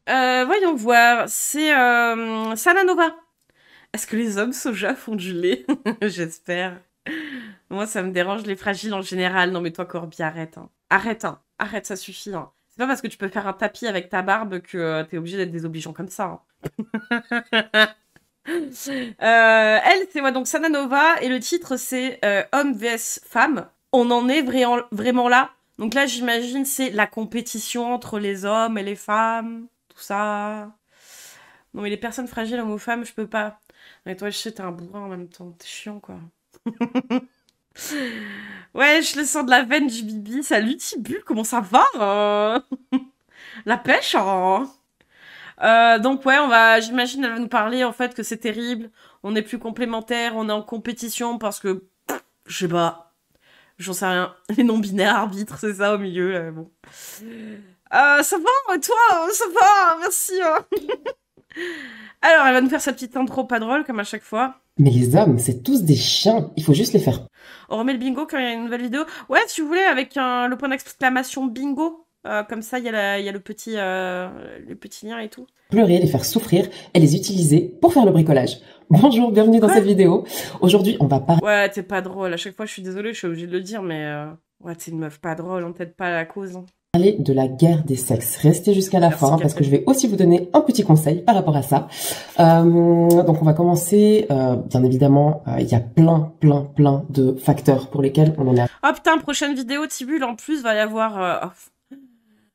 Voyons voir. C'est Salanova. Est-ce que les hommes soja font du lait? J'espère. Moi, ça me dérange les fragiles en général. Non, mais toi, Corby, arrête. Hein. Arrête, hein. Arrête, ça suffit. Hein. C'est pas parce que tu peux faire un tapis avec ta barbe que t'es obligé d'être désobligeant comme ça. Hein. Elle, c'est moi, donc Salanova. Et le titre, c'est Homme vs Femme. On en est vraiment là. Donc là, j'imagine, c'est la compétition entre les hommes et les femmes. Tout ça. Non, mais les personnes fragiles, hommes ou femmes, je peux pas. Mais toi, je sais, t'es un bourrin en même temps. T'es chiant, quoi. Ouais, je le sens de la veine du bibi. Salut, Tibul, comment ça va La pêche, hein. Donc ouais, j'imagine, elle va nous parler, en fait, que c'est terrible. On n'est plus complémentaires, on est en compétition parce que, je sais pas, j'en sais rien. Les non-binaires arbitres, c'est ça, au milieu, là, bon. Ça va, toi, ça va, merci. Alors, elle va nous faire sa petite intro pas drôle, comme à chaque fois. Mais les hommes, c'est tous des chiens. Il faut juste les faire. On remet le bingo quand il y a une nouvelle vidéo. Ouais, si vous voulez, avec le point d'exclamation bingo. Comme ça, il y a le petit lien et tout. Pleurer, les faire souffrir et les utiliser pour faire le bricolage. Bonjour, bienvenue dans cette vidéo. Aujourd'hui, on va parler... Ouais, t'es pas drôle. À chaque fois, je suis désolée, je suis obligée de le dire, mais... Ouais, t'es une meuf pas drôle, on t'aide pas à la cause. Hein. De la guerre des sexes. Restez jusqu'à la fin parce que je vais aussi vous donner un petit conseil par rapport à ça. Donc on va commencer, bien évidemment, il y a plein de facteurs pour lesquels on en est. Oh putain, prochaine vidéo, Tibul, en plus, va y avoir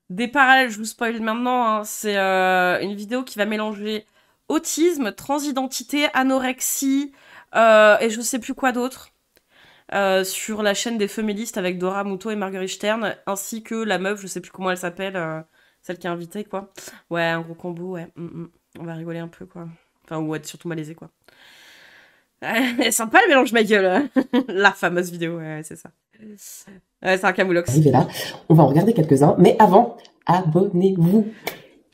des parallèles, je vous spoil maintenant, hein. C'est une vidéo qui va mélanger autisme, transidentité, anorexie, et je sais plus quoi d'autre. Sur la chaîne des féministes avec Dora Muto et Marguerite Stern, ainsi que la meuf, je sais plus comment elle s'appelle, celle qui est invitée, quoi. Ouais, un gros combo, ouais. On va rigoler un peu, quoi. Enfin, ou être surtout malaisé, quoi. Sympa le mélange ma gueule. La fameuse vidéo, ouais, c'est ça. Ouais, c'est un camoulox. Arrivé là, on va en regarder quelques-uns, mais avant, abonnez-vous.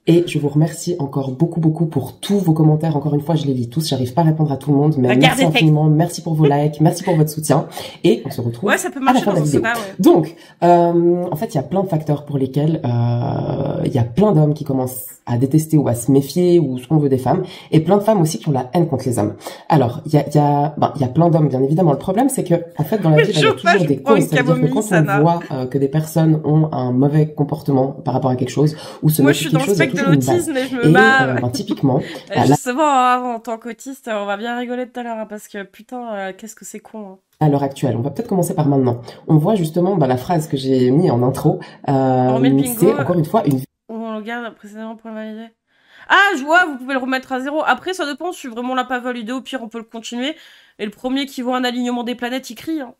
Et je vous remercie encore beaucoup pour tous vos commentaires. Encore une fois, je les lis tous. J'arrive pas à répondre à tout le monde, mais merci infiniment. Merci pour vos likes, merci pour votre soutien. Et on se retrouve ça peut marcher à la fin de la vidéo. Donc, en fait, il y a plein de facteurs pour lesquels il y a plein d'hommes qui commencent à détester ou à se méfier ou ce qu'on veut des femmes, et plein de femmes aussi qui ont la haine contre les hommes. Alors, il y a plein d'hommes, bien évidemment. Le problème, c'est que en fait, dans la vie, il y a toujours des causes. C'est-à-dire que quand on voit que des personnes ont un mauvais comportement par rapport à quelque chose ou se méfient de quelque chose, de l'autisme et je me marre. Typiquement, justement, en tant qu'autiste, on va bien rigoler tout à l'heure parce que putain, qu'est-ce que c'est con. Hein. À l'heure actuelle, on va peut-être commencer par maintenant. On voit justement la phrase que j'ai mis en intro. C'est encore une fois une. On regarde précédemment pour valider. Ah, je vois, vous pouvez le remettre à 0. Après, ça dépend, je suis vraiment là pas validé. Au pire, on peut le continuer. Et le premier qui voit un alignement des planètes, il crie. Hein.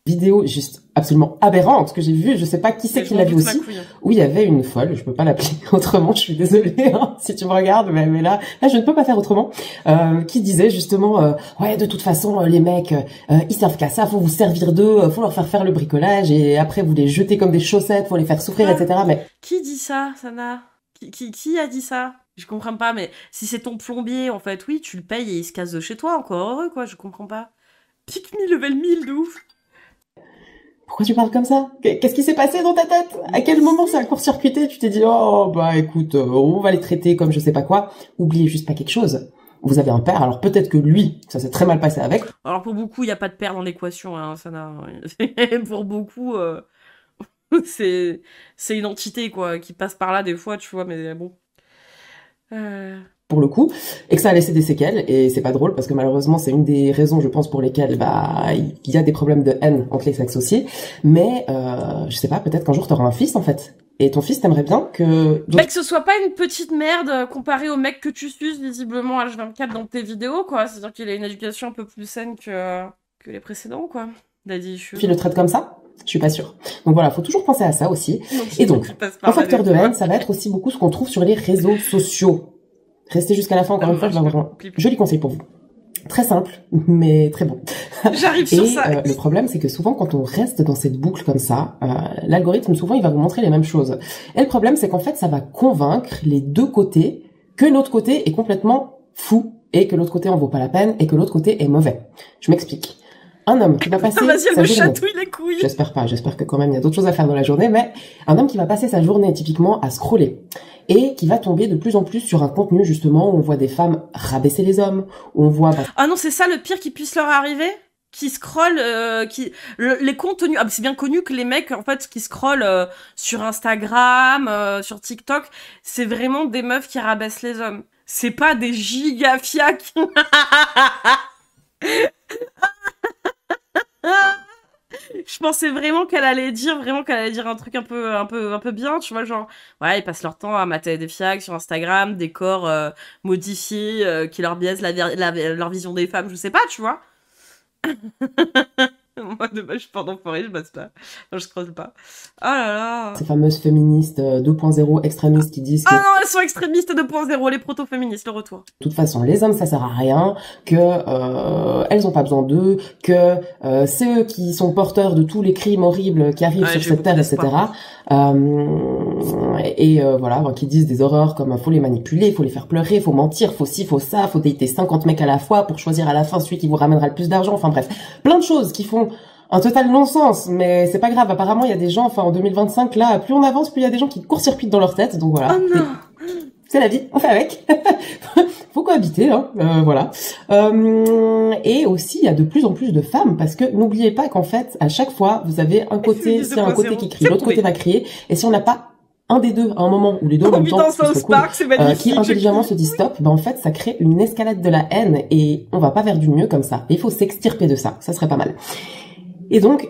Vidéo juste absolument aberrante que j'ai vue, je sais pas qui c'est qui l'a vu aussi, où il y avait une folle, je peux pas l'appeler autrement, je suis désolée hein, si tu me regardes, mais là je ne peux pas faire autrement, qui disait justement ouais de toute façon les mecs ils servent qu'à ça, faut vous servir d'eux, faut leur faire le bricolage et après vous les jeter comme des chaussettes, faut les faire souffrir, etc. Mais qui dit ça, Sana? Qui a dit ça? Je comprends pas, mais si c'est ton plombier, en fait, oui, tu le payes et il se casse de chez toi, encore heureux, quoi, je comprends pas. Pick me level 1000, de ouf. Pourquoi tu parles comme ça? Qu'est-ce qui s'est passé dans ta tête? À quel moment ça a court-circuité? Tu t'es dit, oh, bah écoute, on va les traiter comme je sais pas quoi. Oubliez juste pas quelque chose. Vous avez un père, alors peut-être que lui, ça s'est très mal passé avec. Alors pour beaucoup, il n'y a pas de père dans l'équation, hein, ça n'a... Pour beaucoup, c'est une entité, quoi, qui passe par là des fois, tu vois, mais bon... Pour le coup, et que ça a laissé des séquelles, et c'est pas drôle parce que malheureusement c'est une des raisons je pense pour lesquelles il y a des problèmes de haine entre les sexes aussi, mais je sais pas, peut-être qu'un jour t'auras un fils en fait, et ton fils t'aimerait bien que... Bah que ce soit pas une petite merde comparé au mec que tu suces visiblement H24 dans tes vidéos, quoi, c'est-à-dire qu'il a une éducation un peu plus saine que les précédents, quoi. Tu le traites comme ça? Je suis pas sûre. Donc voilà, faut toujours penser à ça aussi. Et donc, un facteur de haine, ça va être aussi beaucoup ce qu'on trouve sur les réseaux sociaux. Restez jusqu'à la fin, encore une fois, je vais avoir un joli conseil pour vous. Très simple, mais très bon. J'arrive sur ça. Le problème, c'est que souvent, quand on reste dans cette boucle comme ça, l'algorithme, souvent, il va vous montrer les mêmes choses. Et le problème, c'est qu'en fait, ça va convaincre les deux côtés que l'autre côté est complètement fou et que l'autre côté en vaut pas la peine et que l'autre côté est mauvais. Je m'explique. Un homme qui va passer Vas-y, elle sa me journée. chatouille les couilles. J'espère pas, j'espère que quand même il y a d'autres choses à faire dans la journée, mais un homme qui va passer sa journée typiquement à scroller et qui va tomber de plus en plus sur un contenu justement où on voit des femmes rabaisser les hommes, où on voit... Ah non, c'est ça le pire qui puisse leur arriver? Qui scrollent, les contenus... Ah, c'est bien connu que les mecs, en fait, qui scrollent sur Instagram, sur TikTok, c'est vraiment des meufs qui rabaissent les hommes. C'est pas des gigafiacs. Je pensais vraiment qu'elle allait dire un truc un peu bien, tu vois, genre, ouais, ils passent leur temps à mater des fiacs sur Instagram, des corps modifiés, qui leur biaisent leur vision des femmes, je sais pas, tu vois. Moi, de base, je suis pas d'enfoiré, je bosse pas. Enfin, je scrolle pas. Oh là là. Ces fameuses féministes 2.0 extrémistes qui disent que... Ah non, elles sont extrémistes 2.0, les proto-féministes, le retour. De toute façon, les hommes, ça sert à rien, que elles ont pas besoin d'eux, que c'est eux qui sont porteurs de tous les crimes horribles qui arrivent sur cette terre, etc. Voilà, qui disent des horreurs comme faut les manipuler, faut les faire pleurer, faut mentir, faut ci, faut ça, faut dater 50 mecs à la fois pour choisir à la fin celui qui vous ramènera le plus d'argent. Enfin bref, plein de choses qui font un total non-sens, mais c'est pas grave. Apparemment, il y a des gens, enfin en 2025, là, plus on avance, plus il y a des gens qui court-circuitent dans leur tête. Donc voilà. Oh non. C'est la vie, on fait avec. Faut cohabiter, hein, voilà. Et aussi, il y a de plus en plus de femmes, parce que n'oubliez pas qu'en fait, à chaque fois, vous avez un côté, c'est un côté qui crie, l'autre côté va crier, et si on n'a pas un des deux à un moment ou les deux en même temps, qui intelligemment se dit stop, ben en fait, ça crée une escalade de la haine, et on va pas vers du mieux comme ça. Et il faut s'extirper de ça, ça serait pas mal. Et donc,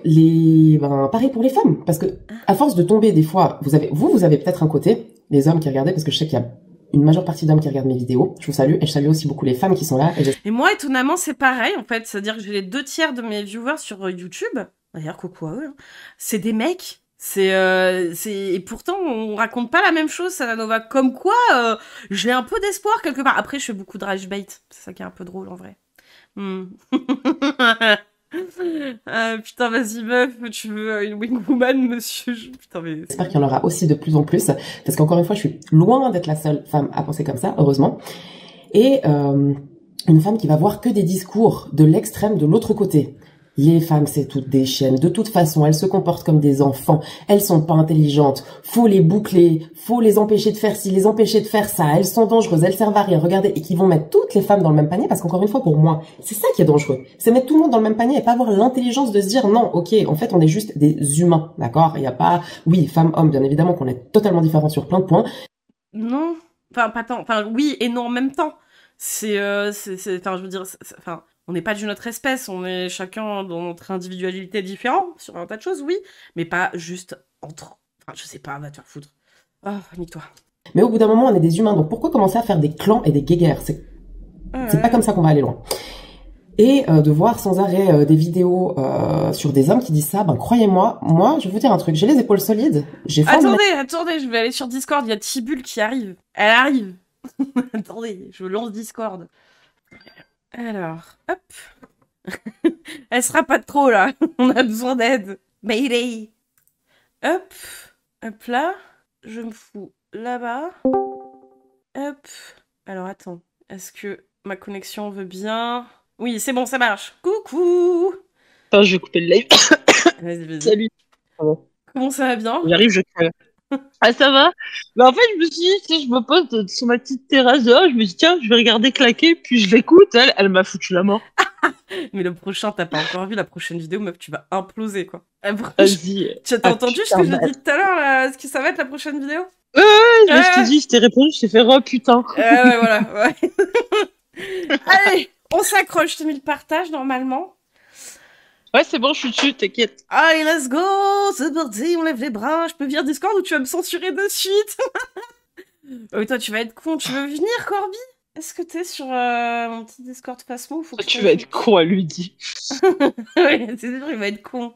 pareil pour les femmes, parce que à force de tomber des fois, vous avez peut-être un côté, les hommes qui regardaient, parce que je sais qu'il y a une majeure partie d'hommes qui regardent mes vidéos. Je vous salue, et je salue aussi beaucoup les femmes qui sont là. Et moi, étonnamment, c'est pareil, en fait. C'est-à-dire que j'ai les 2 tiers de mes viewers sur YouTube. D'ailleurs, coucou à eux. Hein. C'est des mecs. Et pourtant, on raconte pas la même chose, Sananova. Comme quoi, j'ai un peu d'espoir quelque part. Après, je fais beaucoup de rage bait. C'est ça qui est un peu drôle, en vrai. Putain, vas-y meuf, tu veux une wingwoman, monsieur? Putain, mais... J'espère qu'il y en aura aussi de plus en plus, parce qu'encore une fois, je suis loin d'être la seule femme à penser comme ça, heureusement. Et une femme qui va voir que des discours de l'extrême de l'autre côté. Les femmes, c'est toutes des chiennes. De toute façon, elles se comportent comme des enfants. Elles sont pas intelligentes. Faut les boucler. Faut les empêcher de faire ci, les empêcher de faire ça. Elles sont dangereuses. Elles servent à rien. Regardez. Et qui vont mettre toutes les femmes dans le même panier. Parce qu'encore une fois, pour moi, c'est ça qui est dangereux. C'est mettre tout le monde dans le même panier et pas avoir l'intelligence de se dire non, ok, en fait, on est juste des humains. D'accord? Il y a pas, oui, femmes, hommes, bien évidemment qu'on est totalement différents sur plein de points. Non. Enfin, pas tant. Enfin, oui et non en même temps. Enfin, je veux dire, enfin, on n'est pas d'une autre espèce, on est chacun dans notre individualité différente sur un tas de choses, oui, mais pas juste entre... Enfin, je sais pas, va te faire foutre. Oh, nique-toi. Mais au bout d'un moment, on est des humains, donc pourquoi commencer à faire des clans et des guéguerres? C'est pas comme ça qu'on va aller loin. Et de voir sans arrêt des vidéos sur des hommes qui disent ça, ben croyez-moi, moi, je vais vous dire un truc, j'ai les épaules solides, j'ai faim. Attendez, je vais aller sur Discord, il y a Tibule qui arrive. Elle arrive. Attendez, je lance Discord. Alors, hop. Elle sera pas trop là. On a besoin d'aide. Mayday. Hop. Hop là. Je me fous là-bas. Hop. Alors attends. Est-ce que ma connexion veut bien? Oui, c'est bon, ça marche. Coucou. Attends, je vais couper le live. Vas-y. Salut. Comment ça va bien? J'arrive, je crève. Ah, ça va? Bah, en fait, je me suis dit, tu sais, je me pose sur ma petite terrasse dehors, je me dis, tiens, je vais regarder claquer, puis je l'écoute, elle m'a foutu la mort. Mais le prochain, t'as pas encore vu la prochaine vidéo, meuf, tu vas imploser, quoi. Vas-y. Tu as entendu ce que j'ai dit tout à l'heure, là, ce que ça va être la prochaine vidéo? Je t'ai dit, je t'ai répondu, je t'ai fait, oh putain. Ouais, voilà, ouais. Allez, on s'accroche, je t'ai mis le partage, normalement. Ouais, c'est bon, je suis dessus, t'inquiète. Allez, let's go, c'est parti, on lève les bras. Je peux venir Discord ou tu vas me censurer de suite? Oh, toi, tu vas être con. Tu veux venir, Corby? Est-ce que t'es sur mon petit Discord Fasmo? Toi, tu vas être con, elle lui dit. Ouais, c'est sûr, il va être con.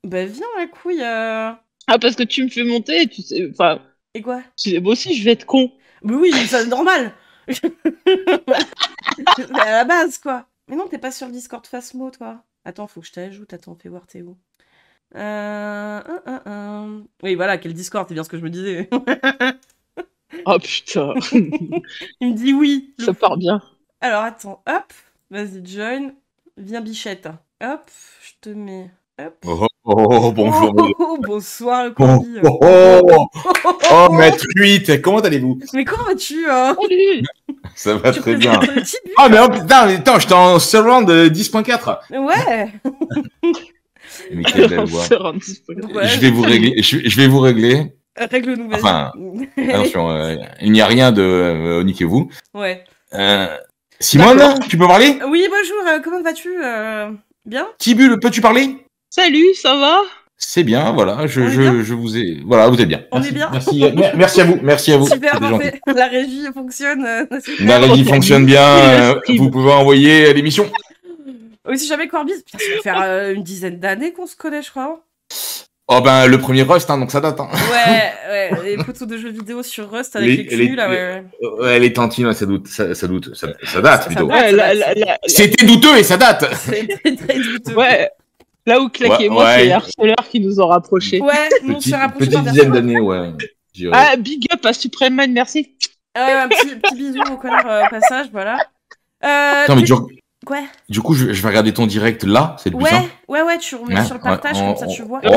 Bah, viens, la couille. Ah, parce que tu me fais monter, et tu sais, enfin... Et quoi? Moi aussi, je vais être con. Mais oui, c'est normal. C'est à la base, quoi. Mais non, t'es pas sur le Discord Fasmo, toi. Attends, faut que je t'ajoute. Attends, fais voir, t'es où? Oui, voilà, quel Discord, c'est bien ce que je me disais. Oh putain. Il me dit oui. Ça part bien. Alors, attends, hop. Vas-y, join. Viens, bichette. Hop, je te mets. Hop. Bonjour. Bonsoir, le Oh, Corby. Maître 8, comment allez-vous? Mais comment vas-tu Salut. Ça va Tu très bien. présentes le Tibu Ah, mais oh, putain, attends, j'étais en surround 10.4. Ouais. Mais quelle belle voix. Ouais. Je vais vous régler. Je vais vous régler. Règle-nous, vas-y. Enfin, attention, il n'y a rien de niquez-vous. Ouais. Simone, tu peux parler? Oui, bonjour, comment vas-tu Bien Tibul, peux-tu parler? Salut, ça va? C'est bien, voilà, On est bien je vous ai... Voilà, vous êtes bien. On Merci, est bien. Merci à vous. Super, C'était gentil. parfait. La régie fonctionne. Super. La régie fonctionne bien, vous pouvez envoyer l'émission. Oui, si jamais Corby, putain, ça va faire une dizaine d'années qu'on se connaît, je crois. Oh ben, le premier Rust, hein, donc ça date. Hein. Ouais, les photos de jeux vidéo sur Rust avec les culs, là, ouais. Ouais, les tantines, ça date plutôt. C'était douteux et ça date. C'était très douteux. Ouais. Là où claquez moi, c'est les harceleurs qui nous ont rapprochés. Ouais, nous on s'est rapprochés. Petite dizaine d'années, ouais. Ah, big up à Supreme Man, merci. Un petit bisou au connard au passage, voilà. Attends, mais quoi? Du coup, je vais regarder ton direct là, c'est le plus simple. Ouais, tu remets sur le partage, comme ça tu vois. Oui.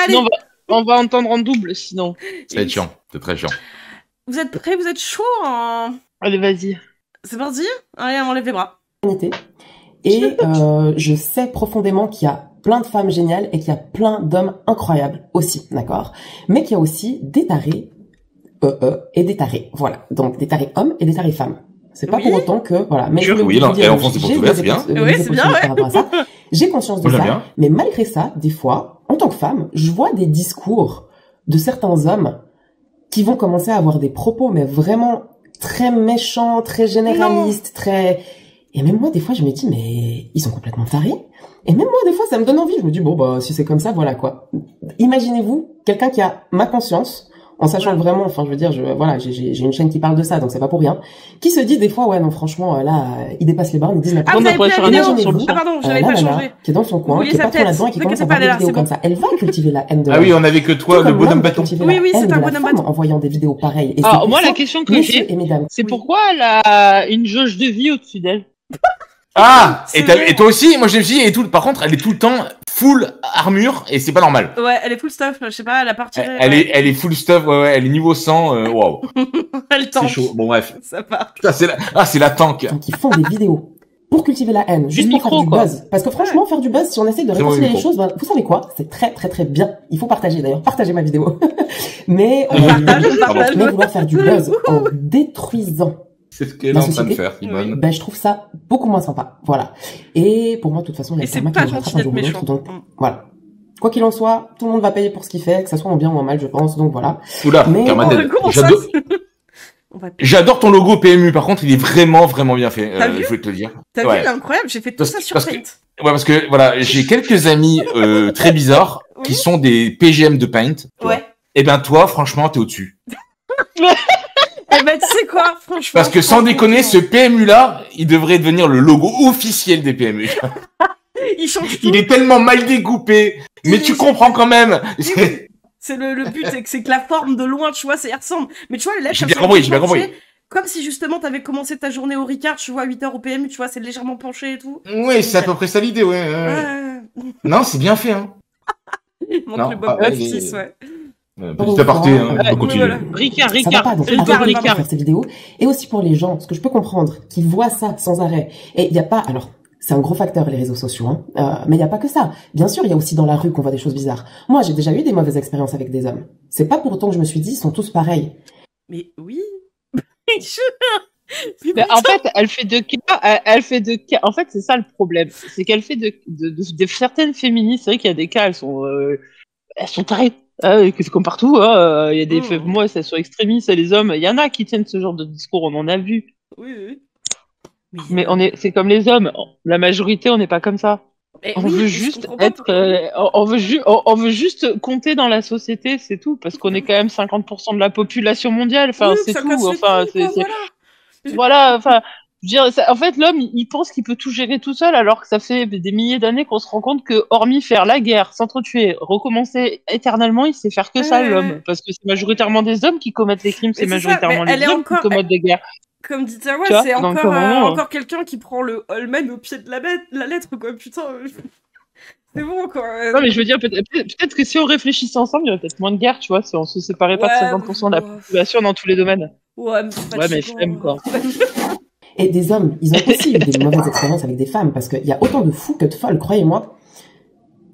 Allez. Non, on va entendre en double, sinon. Ça va être chiant, c'est très chiant. Vous êtes prêts? Vous êtes chaud Allez, vas-y. C'est parti? Allez, on lève les bras. Et je sais profondément qu'il y a plein de femmes géniales et qu'il y a plein d'hommes incroyables aussi, d'accord? Mais qu'il y a aussi des tarés et des tarés. Voilà, donc des tarés hommes et des tarés femmes. C'est pas pour autant que voilà. Mais oui, non, et en France c'est pour tout c'est bien. Oui, c'est bien. Par rapport à ça. J'ai conscience de ça, mais malgré ça, des fois, en tant que femme, je vois des discours de certains hommes qui vont commencer à avoir des propos, mais vraiment très méchants, très généralistes, très... Et même moi, des fois, je me dis, mais ils sont complètement tarés. Et même moi, des fois, ça me donne envie. Je me dis, bon, bah, si c'est comme ça, voilà, quoi. Imaginez-vous quelqu'un qui a ma conscience, en sachant que vraiment, enfin, je veux dire, j'ai une chaîne qui parle de ça, donc c'est pas pour rien, qui se dit des fois, ouais, non, franchement, là, ils dépassent les bornes, ils disent n'importe quoi. On pourrait faire un vidéo sur le Ah, pardon, j'avais pas changé. Qui est dans son coin, qui est pas trop là-dedans et qui commence à faire des vidéos comme ça. Elle va cultiver la haine de Ah oui, on avait que toi, le bonhomme bâton. Oui, c'est un bonhomme bâton. En voyant des vidéos pareilles. Ah, moi, la question que j'ai, c'est pourquoi elle a une jauge de vie au-dessus d'elle? Ah, et toi aussi, moi je me suis dit, par contre, elle est tout le temps full armure et c'est pas normal. Ouais, elle est full stuff, je sais pas, elle a parti. Elle est full stuff, ouais, elle est niveau 100, waouh. Elle tank. C'est chaud, bon bref. Ça part. Putain, c'est la tank. Donc ils font des vidéos pour cultiver la haine, juste pour faire du buzz. Parce que franchement, faire du buzz, si on essaie de réconcilier les choses, ben, vous savez quoi? C'est très très très bien. Il faut partager d'ailleurs, partagez ma vidéo. Mais vouloir faire du buzz en détruisant c'est ce qu'elle est en train de faire, Simone. Ben, je trouve ça beaucoup moins sympa. Voilà. Et pour moi, de toute façon, il y a c'est pas gentil d'être méchant. Donc, voilà. Quoi qu'il en soit, tout le monde va payer pour ce qu'il fait, que ça soit en bien ou en mal, je pense. Donc voilà. Oula, Carmadel, j'adore ton logo PMU. Par contre, il est vraiment, vraiment bien fait. Je vais te le dire. T'as vu, il est incroyable. J'ai fait tout ça sur Paint. Ouais, parce que voilà, j'ai quelques amis très bizarres qui sont des PGM de Paint. Ouais. Et ben toi, franchement, t'es au-dessus. Eh ben, tu sais quoi, franchement. Parce que sans déconner, ce PMU-là, il devrait devenir le logo officiel des PMU. Il change tout. Il est tellement mal découpé, mais tu comprends quand même. C'est le but, c'est que la forme de loin, tu vois, ça y ressemble. Mais tu vois, les lettres, j'ai bien compris. Comme si justement t'avais commencé ta journée au Ricard, tu vois, 8h au PMU, tu vois, c'est légèrement penché et tout. Oui, c'est à peu près ça l'idée, ouais. Non, c'est bien fait, hein. Il manque le Bob 6, ouais. Petit aparté, hein, on peut continuer. Ricard. Ça va pas, donc arrêtez de faire ces vidéos. Et aussi pour les gens, ce que je peux comprendre, qui voient ça sans arrêt. Et il n'y a pas, alors, c'est un gros facteur, les réseaux sociaux, hein. Mais il n'y a pas que ça. Bien sûr, il y a aussi dans la rue qu'on voit des choses bizarres. Moi, j'ai déjà eu des mauvaises expériences avec des hommes. C'est pas pour autant que je me suis dit, ils sont tous pareils. Mais oui. Mais en fait, elle fait de cas. En fait, c'est ça le problème. C'est qu'elle fait de certaines féministes. C'est vrai qu'il y a des cas, elles sont tarées. C'est comme partout, il y a des moi, ça soit extrémistes, les hommes, il y en a qui tiennent ce genre de discours, on en a vu. Oui. Mais c'est comme les hommes, la majorité, on n'est pas comme ça. On veut juste être, on veut juste compter dans la société, c'est tout, parce qu'on est quand même 50% de la population mondiale, enfin, c'est tout, enfin, voilà, enfin, je veux dire, en fait, l'homme, il pense qu'il peut tout gérer tout seul, alors que ça fait des milliers d'années qu'on se rend compte que, hormis faire la guerre, s'entretuer, recommencer éternellement, il sait faire que ça, l'homme. Parce que c'est majoritairement des hommes qui commettent les crimes, c'est majoritairement les hommes qui commettent des guerres. Comme dit Tawa, Tu vois, c'est donc, encore, vraiment, encore quelqu'un qui prend le Holmen au pied de la lettre, quoi. Putain, c'est bon, quoi. Non, mais je veux dire, peut-être que si on réfléchissait ensemble, il y aurait peut-être moins de guerre, tu vois, si on se séparait pas de 50% de la population dans tous les domaines. Ouais, mais c'est Ouais, mais flemme, quoi. Et des hommes, ils ont aussi eu des mauvaises expériences avec des femmes, parce qu'il y a autant de fous que de folles, croyez-moi.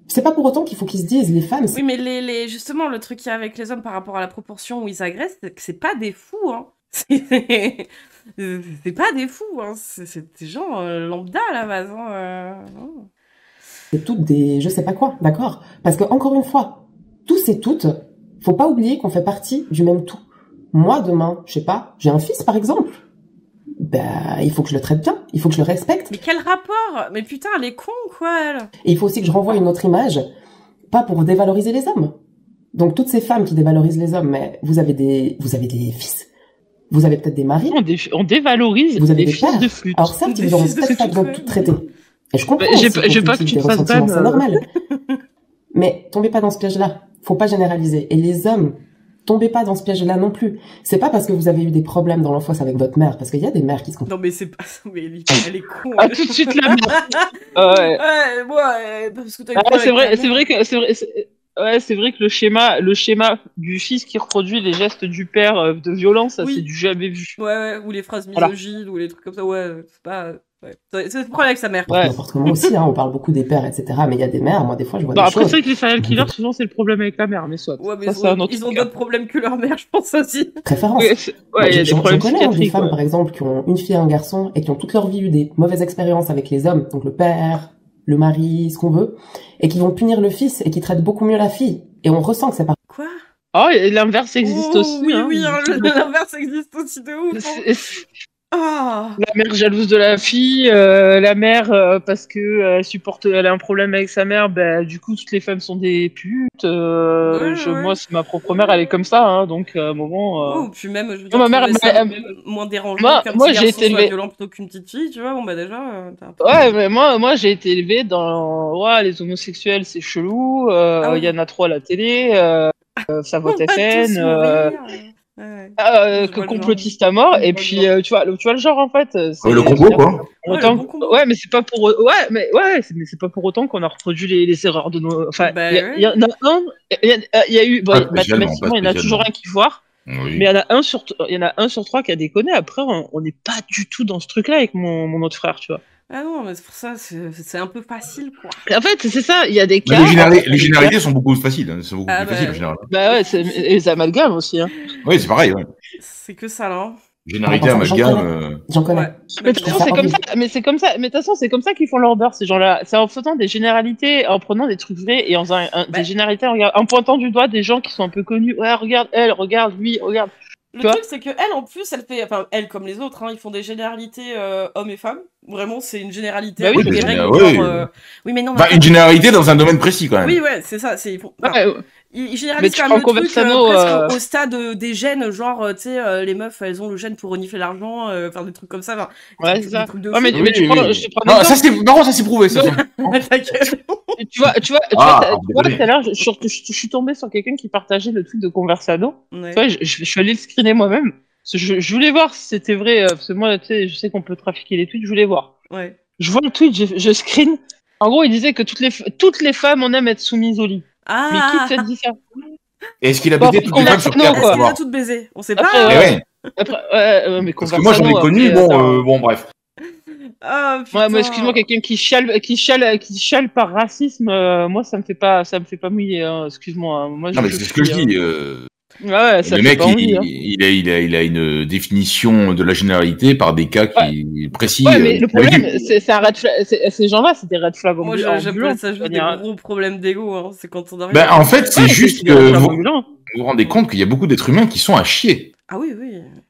C'est pas pour autant qu'il faut qu'ils se disent, les femmes... Oui, mais justement, le truc qu'il y a avec les hommes par rapport à la proportion où ils agressent, c'est que c'est pas des fous, hein. C'est pas des fous, hein. C'est des gens lambda, à la base, hein. C'est toutes des... je sais pas quoi, d'accord? Parce que, encore une fois, tous et toutes, faut pas oublier qu'on fait partie du même tout. Moi, demain, je sais pas, j'ai un fils, par exemple. Ben, il faut que je le traite bien, il faut que je le respecte. Mais quel rapport? Mais putain, elle est con, quoi, elle. Et il faut aussi que je renvoie une autre image, pas pour dévaloriser les hommes. Donc, toutes ces femmes qui dévalorisent les hommes, mais vous avez des fils. Vous avez peut-être des maris. On dévalorise vous avez des des fils pères. de flûte. Alors certes, ils auront peut-être pas besoin de tout traiter. Et je comprends. J'ai pas que tu te fasses ban. C'est normal. Mais tombez pas dans ce piège-là. Faut pas généraliser. Et les hommes, tombez pas dans ce piège-là non plus. C'est pas parce que vous avez eu des problèmes dans l'enfance avec votre mère, parce qu'il y a des mères qui se comprennent. Non mais c'est pas ça, mais elle est con. Ah, tout de suite la mère. Ouais, parce que t'as c'est vrai que le schéma du fils qui reproduit les gestes du père de violence, ça c'est du jamais vu. Ouais, ou les phrases misogynes, ou les trucs comme ça, c'est pas... Ouais. C'est le problème avec sa mère. Ouais. N'importe comment aussi, hein, on parle beaucoup des pères, etc. Mais il y a des mères, moi des fois je vois des après, choses. c'est vrai que les serial killers, souvent c'est le problème avec la mère, mais soit. Ouais, mais ils ont d'autres problèmes que leur mère, je pense aussi. Préférence. Il y a des problèmes psychiatriques. Des femmes, par exemple, qui ont une fille et un garçon et qui ont toute leur vie eu des mauvaises expériences avec les hommes, donc le père, le mari, ce qu'on veut, et qui vont punir le fils et qui traitent beaucoup mieux la fille. Et on ressent que c'est pas... Quoi? Oh, l'inverse existe aussi. Oui, hein. l'inverse existe aussi de ouf. La mère jalouse de la fille, la mère parce que elle a un problème avec sa mère, du coup toutes les femmes sont des putes. Moi, c'est ma propre mère, elle est comme ça, hein, donc à un moment. Puis même, je veux dire, ma mère, moins dérangeant qu'un petit garçon soit violent plutôt qu'une petite fille, tu vois. Bon déjà. Ouais, mais moi j'ai été élevée dans les homosexuels, c'est chelou. Il y en a trop à la télé. Ça vote FN. Complotiste à mort, et puis tu vois le genre en fait. Le combo quoi. Ouais, mais c'est pas pour mais c'est pas pour autant qu'on a reproduit les erreurs de nos. Enfin, il y en a un, il y a eu mathématiquement il y en a toujours un qui foire. Oui. Mais il y en a un sur trois qui a déconné. Après, on n'est pas du tout dans ce truc-là avec mon autre frère, tu vois. Ah non, mais c'est pour ça, c'est un peu facile, quoi. En fait, c'est ça, il y a des cas... Les généralités sont beaucoup faciles, hein. C'est beaucoup plus facile, en général. Et les amalgames aussi, hein. Oui, c'est pareil, ouais. C'est que ça, là. Généralité, amalgame... J'en connais. Mais de toute façon, c'est comme ça. Mais de toute façon, c'est comme ça qu'ils font leur beurre, ces gens-là. C'est en faisant des généralités, en prenant des trucs vrais et en faisant des généralités, en pointant du doigt des gens qui sont un peu connus. Ouais, regarde elle, regarde lui, regarde... Le truc, c'est que elle, en plus, elle fait, enfin, elle comme les autres, hein, ils font des généralités hommes et femmes. Vraiment, c'est une généralité. Oui, des règles, genre, oui, mais non. Une généralité dans un domaine précis, quand même. Oui, ouais, c'est ça. Ils généralisent quand même le truc presque au stade des gènes, genre, tu sais, les meufs, elles ont le gène pour renifler l'argent, enfin, des trucs comme ça. Ouais, c'est ça. Mais tu prends. Non, ça c'est prouvé, ça. Tu vois, tout à l'heure, je suis tombée sur quelqu'un qui partageait le tweet de Conversano. Ouais. Tu vois, je suis allé le screener moi-même. Je voulais voir si c'était vrai, parce que moi, tu sais, je sais qu'on peut trafiquer les tweets, je voulais voir. Ouais. Je vois le tweet, je screen. En gros, il disait que toutes les femmes, on aime être soumises au lit. Ah. Mais qui t'a dit ça? Est-ce qu'il a baisé toutes les femmes sur Terre? Est-ce qu'il a toutes baisé? On sait pas. Après, mais parce que moi, j'en ai connu, bon, bref. Ouais, moi, excuse-moi, quelqu'un qui chiale par racisme, moi, ça me fait pas mouiller, hein, excuse-moi. Moi, non, mais c'est ce que je dis. Ouais, ça le mec, il a une définition de la généralité par des cas qui précis. Ouais, mais le problème, c'est un red flag. Ces gens-là, c'est des red flags. Moi, j'appelle ça juste des gros problèmes d'ego. Hein. C'est quand on arrive. En fait, c'est juste que vous vous rendez compte qu'il y a beaucoup d'êtres humains qui sont à chier. Ah oui.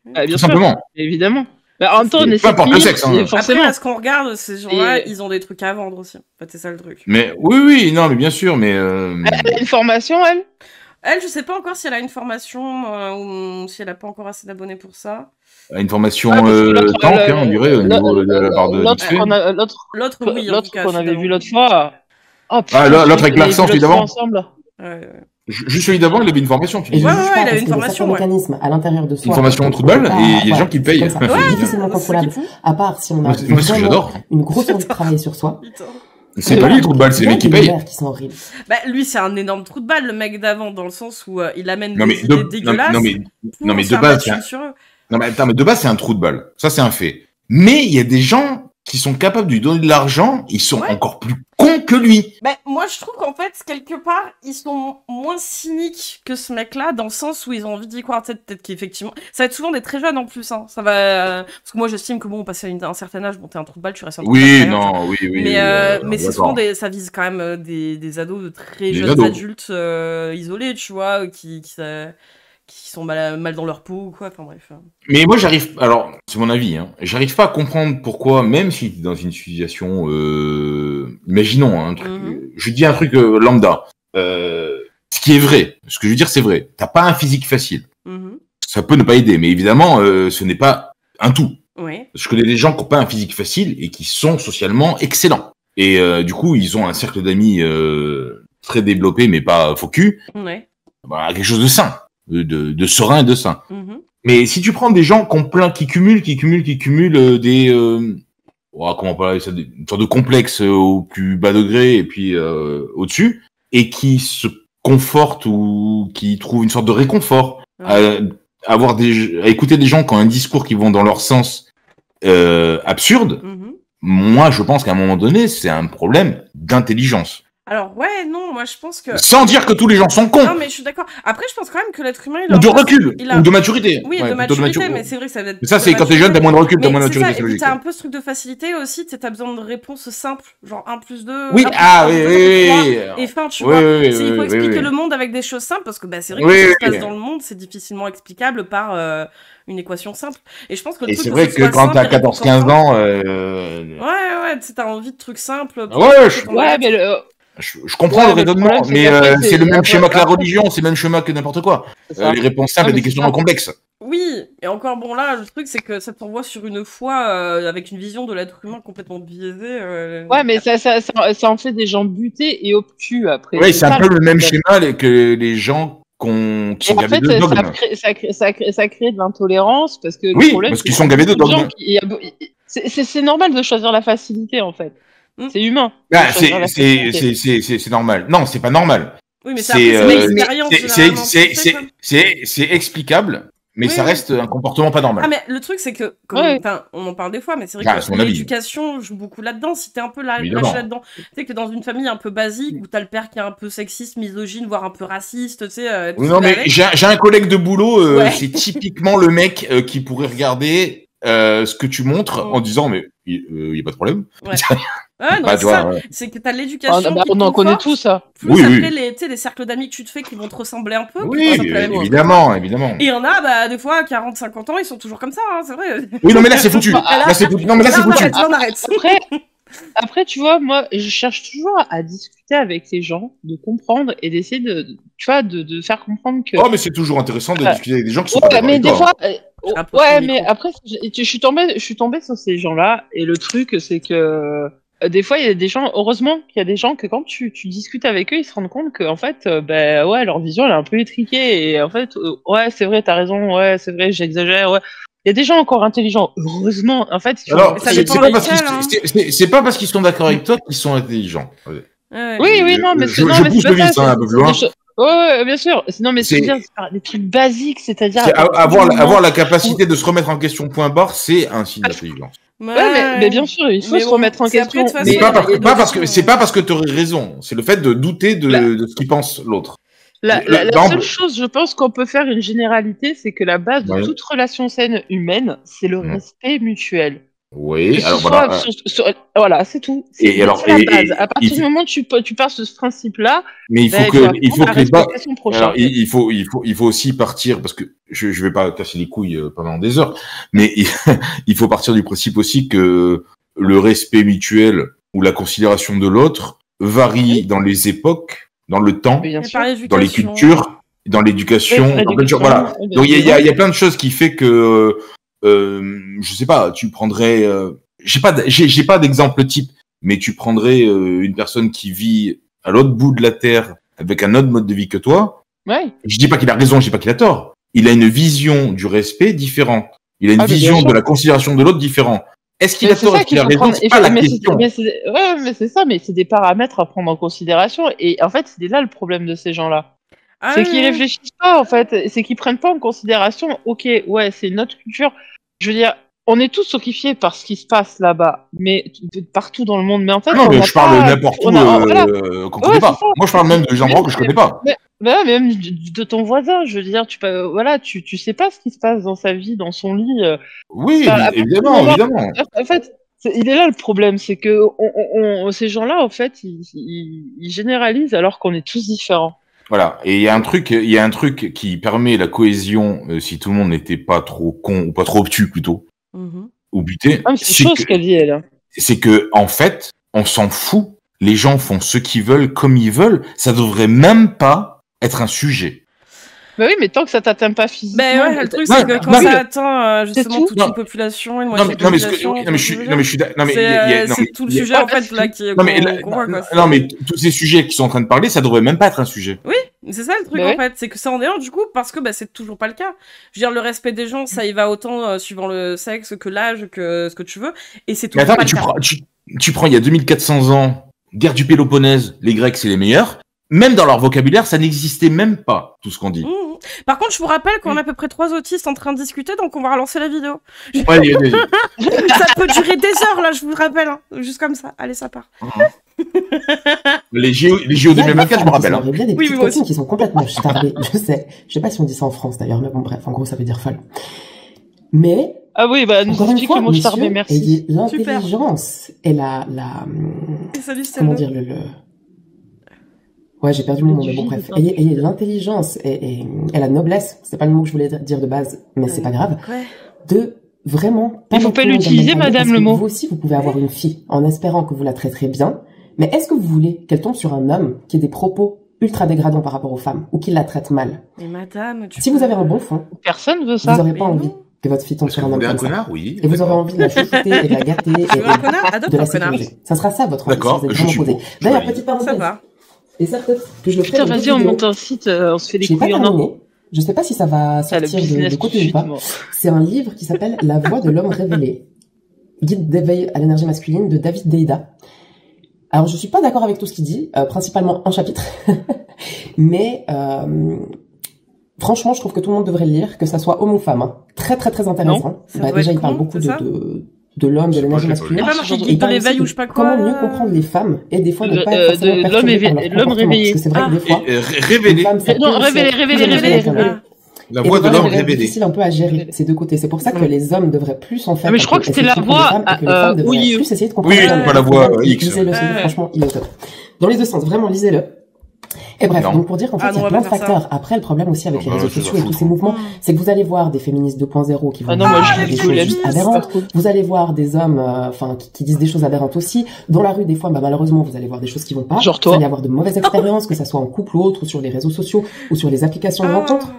Bien tout simplement. Évidemment. En même temps, peu importe le sexe. Hein. Après, à ce qu'on regarde, ces gens-là, ils ont des trucs à vendre aussi. En fait, c'est ça le truc. Mais oui, non, mais bien sûr, mais. Elle a une formation, elle. Elle, je sais pas encore si elle a une formation ou si elle a pas encore assez d'abonnés pour ça. Une formation tank, on dirait, au niveau de la part de l'autre, oui. L'autre qu'on avait vu l'autre fois. L'autre avec l'accent, évidemment. Ouais. Juste celui d'avant, il avait une formation, tu Et dis. je Ouais, juge ouais, pas il a parce une qu'il y a formation, certains mécanismes à l'intérieur de soi. Une formation en trou de balle, et il y a des gens qui payent. C'est difficilement contrôlable. À part si on a Moi, ce que j'adore. une grosse envie de travailler sur soi. Putain. C'est pas lui, le trou de balle, c'est les mecs qui payent. Qui sont horribles. Bah, lui, c'est un énorme trou de balle, le mec d'avant, dans le sens où il amène Non, des mais idées dégueulasses. non, mais de base, de base, c'est un trou de balle. Ça, c'est un fait. Mais il y a des gens qui sont capables de lui donner de l'argent, ils sont encore plus cons que lui. Bah, moi, je trouve qu'en fait, quelque part, ils sont moins cyniques que ce mec-là, dans le sens où ils ont envie d'y croire, peut-être qu'effectivement... Ça va être souvent des très jeunes, en plus, hein. Ça va... Parce que moi, j'estime que, bon, passer un certain âge, bon, t'es un trou de balle, tu restes un trou de balle. Oui. Mais c'est souvent ça vise quand même des ados de très jeunes adultes isolés, tu vois, qui sont mal dans leur peau ou quoi, enfin bref. Mais moi alors c'est mon avis, hein, j'arrive pas à comprendre pourquoi, même si t'es dans une situation, imaginons, un truc, je dis un truc lambda, ce qui est vrai, ce que je veux dire c'est vrai, t'as pas un physique facile, ça peut ne pas aider, mais évidemment ce n'est pas un tout. Ouais. Je connais des gens qui n'ont pas un physique facile et qui sont socialement excellents, et du coup ils ont un cercle d'amis très développé mais pas faux cul, voilà, quelque chose de sain. De serein et de sain. Mais si tu prends des gens qui cumulent des comment parler ça, une sorte de complexe au plus bas degré et puis au-dessus, et qui se confortent ou qui trouvent une sorte de réconfort à écouter des gens qui ont un discours qui vont dans leur sens absurde, moi je pense qu'à un moment donné c'est un problème d'intelligence. Alors ouais, non, moi je pense que... Sans dire que tous les gens sont cons. Non mais je suis d'accord. Après je pense quand même que l'être humain... Ou de recul, ou de maturité. Oui, de maturité, mais c'est vrai que ça va être... Mais ça c'est quand t'es jeune, t'as moins de recul, t'as moins de maturité, c'est logique. T'as un peu ce truc de facilité aussi, t'as besoin de réponses simples, genre 1 plus 2... Oui, oui. Et fin, tu vois, il faut expliquer le monde avec des choses simples, parce que c'est vrai que ce qui se passe dans le monde, c'est difficilement explicable par... une équation simple. Et je pense que et c'est vrai que quand t'as 14-15 ans... Ouais, tu sais, t'as envie de trucs simples. Mais je comprends le raisonnement, mais c'est le même schéma que la religion, c'est le même schéma que n'importe quoi. Les réponses simples à des questions complexes. Oui, et encore bon là, le truc c'est que ça t'envoie sur une foi avec une vision de l'être humain complètement biaisée. Ouais, mais ça en fait des gens butés et obtus après. Oui, c'est un peu le même schéma que les gens qui sont gavés de dogmes. Ça crée de l'intolérance parce que oui, parce qu'ils sont gavés de dogmes. C'est normal de choisir la facilité en fait. C'est humain. Ah, c'est normal. Non, c'est pas normal. Oui, mais c'est explicable, mais ça reste un comportement pas normal. Ah, mais le truc, c'est que, on en parle des fois, mais c'est vrai que l'éducation joue beaucoup là-dedans. Si t'es un peu lâché là-dedans, tu sais que dans une famille un peu basique où t'as le père qui est un peu sexiste, misogyne, voire un peu raciste, tu sais. Non, mais j'ai un collègue de boulot, c'est typiquement le mec qui pourrait regarder ce que tu montres en disant, mais il y a pas de problème. Ouais, non, c'est que t'as l'éducation. On en connaît tous, ça. Plus après, les cercles d'amis que tu te fais qui vont te ressembler un peu. Oui, évidemment. Et il y en a, des fois, à 40-50 ans, ils sont toujours comme ça, hein, c'est vrai. Oui, non, mais là, c'est foutu. Là, c'est foutu. On arrête. Après, tu vois, moi, je cherche toujours à discuter avec les gens, de comprendre et d'essayer de faire comprendre que... Oh, mais c'est toujours intéressant de discuter avec des gens qui sont pas d'accord avec toi. Des fois, mais après, je suis tombée sur ces gens-là, et le truc, c'est que des fois, il y a des gens, heureusement qu'il y a des gens que quand tu discutes avec eux, ils se rendent compte que, en fait, leur vision, elle est un peu étriquée, et en fait, c'est vrai, t'as raison, c'est vrai, j'exagère, Il y a des gens encore intelligents, heureusement, en fait. Alors, c'est pas parce qu'ils sont d'accord avec toi qu'ils sont intelligents. Oui, non, mais je pousse le vice un peu plus loin. Ouais, bien sûr. Non, mais c'est des trucs basiques, c'est-à-dire avoir la capacité de se remettre en question point barre, c'est un signe d'intelligence. Mais bien sûr, il faut se remettre en question. C'est pas parce que tu aurais raison, c'est le fait de douter de ce qu'il pense l'autre. La seule chose, je pense qu'on peut faire une généralité, c'est que la base de toute relation saine humaine, c'est le respect mutuel. Oui, alors voilà, c'est tout. C'est la base. À partir du moment où tu pars sur ce principe-là, mais il faut il faut aussi partir, parce que je vais pas casser les couilles pendant des heures, mais il faut partir du principe aussi que le respect mutuel ou la considération de l'autre varie dans les époques, dans le temps, dans les cultures, dans l'éducation, voilà. Donc il y a plein de choses qui fait que je sais pas, tu prendrais j'ai pas d'exemple type, mais tu prendrais une personne qui vit à l'autre bout de la terre avec un autre mode de vie que toi. Ouais. Je dis pas qu'il a raison, je dis pas qu'il a tort. Il a une vision du respect différente. Il a une vision de la considération de l'autre différente. Est-ce qu'il a tort, est-ce qu'il a raison? C'est pas la question. Mais c'est ça, mais c'est des paramètres à prendre en considération. Et en fait, c'est là le problème de ces gens-là. C'est qu'ils réfléchissent pas, en fait. C'est qu'ils prennent pas en considération, ok, ouais, c'est notre culture. Je veux dire, on est tous horrifiés par ce qui se passe là-bas, mais partout dans le monde. Mais en fait, non, mais je parle n'importe où qu'on connaît pas. Moi, je parle même de endroits que je connais pas. Mais même de ton voisin, je veux dire, tu sais pas ce qui se passe dans sa vie, dans son lit. Oui, évidemment. En fait, il est là le problème, c'est que ces gens-là, en fait, ils généralisent alors qu'on est tous différents. Voilà, et il y a un truc qui permet la cohésion si tout le monde n'était pas trop con ou pas trop obtus plutôt, ou buté. C'est chaud ce qu'elle dit, elle. C'est que en fait, on s'en fout. Les gens font ce qu'ils veulent comme ils veulent. Ça devrait même pas être un sujet. Bah oui, mais tant que ça t'atteint pas physiquement. Ben ouais, le truc c'est que quand ça atteint justement toute une population, une moitié de la population. C'est tout le sujet en fait là qui est. Non mais tous ces sujets qui sont en train de parler, ça devrait même pas être un sujet. Oui, c'est ça le truc en fait, c'est que ça en est un du coup parce que c'est toujours pas le cas. Je veux dire, le respect des gens, ça y va autant suivant le sexe que l'âge que ce que tu veux, et c'est toujours pas le cas. Tu prends il y a 2400 ans, guerre du Péloponnèse, les Grecs c'est les meilleurs. Même dans leur vocabulaire, ça n'existait même pas, tout ce qu'on dit. Par contre, je vous rappelle qu'on a à peu près 3 autistes en train de discuter, donc on va relancer la vidéo. Ouais, ça peut durer des heures, là, je vous rappelle. Hein. Juste comme ça. Allez, ça part. Les JO 2024, je me rappelle. Il y a des petites copines qui sont complètement starbées. Je sais pas si on dit ça en France, d'ailleurs, mais bon, bref, en gros, ça veut dire folle. Mais... Ah oui, nous explique le mot starbé, merci. L'intelligence et la... Comment dire, Ouais, j'ai perdu mon mot, mais bon, bref. Ayez l'intelligence et la noblesse, c'est pas le mot que je voulais dire de base, mais c'est pas grave, de vraiment... Il faut pas l'utiliser, madame, le mot. Vous aussi, vous pouvez avoir une fille en espérant que vous la traiterez bien, mais est-ce que vous voulez qu'elle tombe sur un homme qui ait des propos ultra dégradants par rapport aux femmes, ou qui la traite mal? Mais madame, si vous avez un bon fond, personne veut ça. Vous n'aurez pas envie que votre fille tombe sur un homme comme ça. Oui. Et vous aurez envie de la chouchouter et de la gâter et de la sécuriser. Ça sera ça, votre envie. D'accord, je suis posé. D'ailleurs, petite parenthèse. Ça va. Et ça, peut-être que je le ferai. Putain, vas-y, on monte un site, on se fait des couilles en or. Je sais pas si ça va sortir de côté ou pas. C'est un livre qui s'appelle La voix de l'homme révélé. Guide d'éveil à l'énergie masculine de David Deida. Alors, je suis pas d'accord avec tout ce qu'il dit, principalement un chapitre. Mais, franchement, je trouve que tout le monde devrait le lire, que ça soit homme ou femme. Hein. Très, très, très intéressant. Déjà, il parle beaucoup de l'homme, de l'énergie masculine. Il pas marqué guide de l'éveil ou je sais pas quoi. Comment mieux comprendre les femmes et des fois ne pas être forcément perturbé par leur comportement. Parce que c'est vrai que des fois, révélé. Non, révélé. La voix de l'homme révélé. C'est difficile un peu à gérer ces deux côtés. C'est pour ça que les hommes devraient plus en faire. Mais je crois que c'était la voix oui, plus essayer de comprendre. Oui, pas la voix X. Lisez-le, franchement, il est top. Dans les deux sens, vraiment, lisez-le. Et bref, donc pour dire qu'en fait, il y a plein de facteurs. Après, le problème aussi avec les réseaux sociaux et tous ces mouvements, c'est que vous allez voir des féministes 2.0 qui vont dire des choses juste aberrantes. Vous allez voir des hommes, qui disent des choses aberrantes aussi. Dans la rue, des fois, malheureusement, vous allez voir des choses qui vont pas. Genre toi. Vous allez avoir de mauvaises expériences, que ça soit en couple ou autre, ou sur les réseaux sociaux, ou sur les applications de rencontre.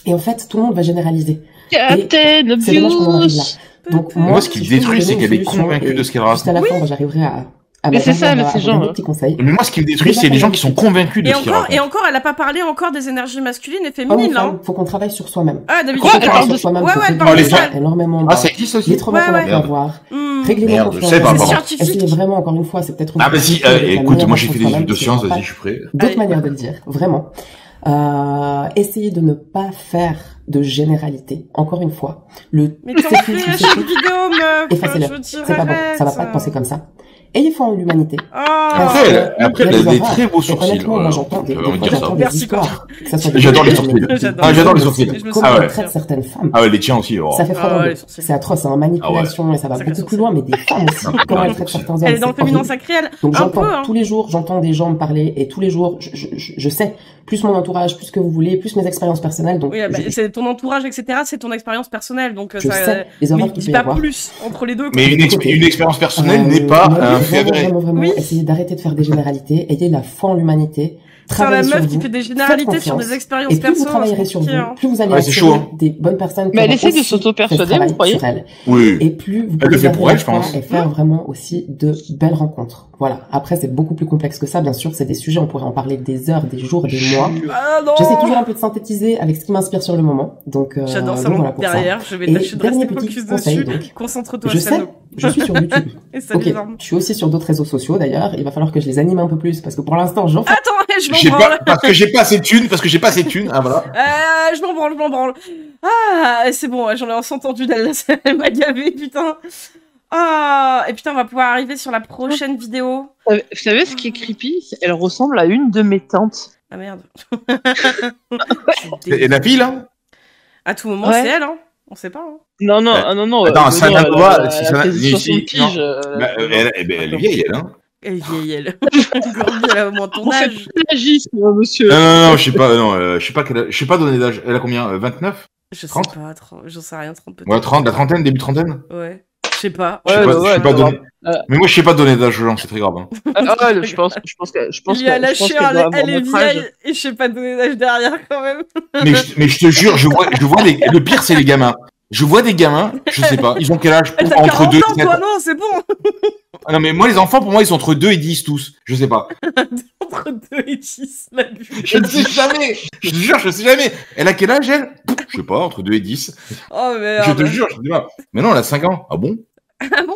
Et en fait, tout le monde va généraliser. C'est dommage qu'on en arrive là. Donc, moi, ce qui me détruit, c'est qu'elle est convaincue de ce qu'elle raconte. Juste à la fin, j'arriverai à mais c'est ça, ces gens. Petits conseils. Mais moi, ce qui me détruit, c'est les gens qui sont convaincus de ce qu'ils racontent. Et encore, elle a pas parlé encore des énergies masculines et féminines, là. Faut qu'on travaille sur soi-même. Ah, d'habitude, elle parle de soi-même. elle parle de ça. Énormément. Ah, ça existe aussi. Les traumas qu'on a pu avoir. Régler nos confiances. C'est scientifique. Essayez vraiment, encore une fois, c'est peut-être... Ah, vas-y, écoute, moi, j'ai fait des études de sciences, vas-y, je suis prêt. D'autres manières de le dire, vraiment. Essayez de ne pas faire de généralité. Encore une fois. Mais t'en fais à chaque vidéo, meuf. Effacez-le. C'est pas bon. Ça va pas être pensé comme ça. Ayez foi en l'humanité. Après, elle a des très beaux sourcils. Honnêtement, moi, j'entends des histoires. J'adore les sourcils. J'adore les sourcils. Comment on traite certaines femmes. Ah ouais, les tiens aussi. Ça fait froid dans le dos. C'est atroce, c'est en manipulation et ça va beaucoup plus loin, mais des femmes aussi. Comment elles traitent certains hommes. Elle est dans le féminin sacré, elle. Donc j'entends tous les jours, j'entends des gens me parler et tous les jours, je sais, plus mon entourage, plus que vous voulez, plus mes expériences personnelles. Donc, oui, c'est ton entourage, etc. C'est ton expérience personnelle. Donc, je sais les horreurs qu'il peut y pas avoir. plus entre les deux. Mais une expérience personnelle n'est pas un vraiment, essayez d'arrêter de faire des généralités. Ayez la foi en l'humanité. C'est la meuf qui fait des généralités sur des expériences perso. Et plus vous travaillerez sur vous, plus vous allez attirer des bonnes personnes qui mais elle essaie de s'auto-persuader, vous croyez? Oui. Et plus vous pouvez et faire vraiment aussi de belles rencontres. Voilà. Après, c'est beaucoup plus complexe que ça. Bien sûr, c'est des sujets, on pourrait en parler des heures, des jours, des mois. J'essaie toujours un peu de synthétiser avec ce qui m'inspire sur le moment. Donc, j'adore ça. Voilà derrière, je vais tâcher de rester focus dessus. Concentre-toi. Je sais, je suis sur YouTube. Ok. Je suis aussi sur d'autres réseaux sociaux d'ailleurs. Il va falloir que je les anime un peu plus parce que pour l'instant, j'en fais. Attends, je m'en branle. Parce que j'ai pas assez de thunes, Ah, voilà. Je m'en branle. Ah, c'est bon, j'en ai entendu d'elle. Elle m'a gavé, putain. Ah, et putain, on va pouvoir arriver sur la prochaine vidéo. Vous savez ce qui est creepy? Elle ressemble à une de mes tantes. Ah merde. Et la fille, là? À tout moment, c'est elle, hein. On sait pas, hein. Non. Attends, ça n'a pas. Si ça n'a elle est vieille, elle, hein. Elle est vieille, elle. Grandie, elle a au moins ton âge. Plagisme, monsieur. Non, je sais pas donner d'âge. Elle a combien? 29? Je 30? sais pas, j'en sais rien, 30 peut-être. Ouais, 30, la trentaine, début trentaine? Ouais. Je sais pas. Mais moi, je sais pas donner d'âge aux gens, c'est très grave. Hein. Je pense il a lâché elle est vieille et je sais pas donner d'âge derrière quand même. mais je te jure, je vois le pire, c'est les gamins. Je vois des gamins, je sais pas, ils ont quel âge? Entre 2 et 10. Toi, non, c'est bon. Non, mais moi, les enfants, pour moi, ils sont entre 2 et 10 tous. Je sais pas. Entre 2 et 10, la vue. Je ne sais jamais. Je te jure, je sais jamais. Elle a quel âge, elle? Je sais pas, entre 2 et 10. Oh, merde. Je te jure, je dis pas. Mais non, elle a 5 ans. Ah bon? Ah bon?